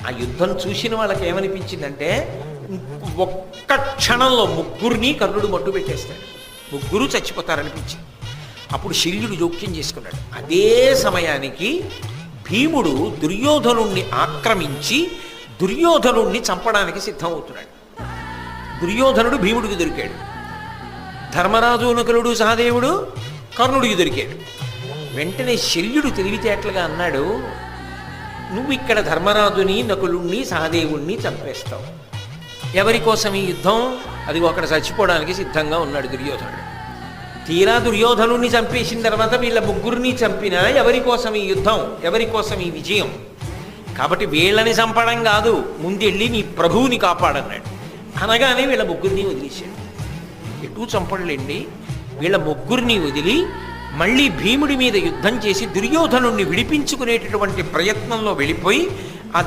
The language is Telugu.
ఆ యుద్ధం చూసిన వాళ్ళకి ఏమనిపించిందంటే ఒక్క క్షణంలో ముగ్గురిని కర్ణుడు మట్టు పెట్టేస్తాడు, ముగ్గురు చచ్చిపోతారనిపించింది. అప్పుడు శల్యుడు జోక్యం చేసుకున్నాడు. అదే సమయానికి భీముడు దుర్యోధనుణ్ణి ఆక్రమించి దుర్యోధనుణ్ణి చంపడానికి సిద్ధమవుతున్నాడు. దుర్యోధనుడు భీముడికి దొరికాడు, ధర్మరాజు నకులుడు సహదేవుడు కర్ణుడికి దొరికాడు. వెంటనే శల్యుడు తెలివితేటలుగా అన్నాడు, నువ్వు ఇక్కడ ధర్మరాజుని నకులుణ్ణి సహదేవుణ్ణి చంపేస్తావు. ఎవరి కోసం ఈ యుద్ధం? అది ఒకడు చచ్చిపోవడానికి సిద్ధంగా ఉన్నాడు దుర్యోధనుడు. తీరా దుర్యోధనుణ్ణి చంపేసిన తర్వాత వీళ్ళ ముగ్గురిని చంపినా ఎవరి కోసం ఈ యుద్ధం, ఎవరి కోసం ఈ విజయం? కాబట్టి వీళ్ళని చంపడం కాదు, ముందెళ్ళి నీ ప్రభువుని కాపాడన్నాడు. అనగానే వీళ్ళ ముగ్గురిని వదిలేశాడు. ఎటూ చంపడులేండి, వీళ్ళ ముగ్గురిని వదిలి మళ్ళీ భీముడి మీద యుద్ధం చేసి దుర్యోధనుణ్ణి విడిపించుకునేటటువంటి ప్రయత్నంలో వెళ్ళిపోయి ఆ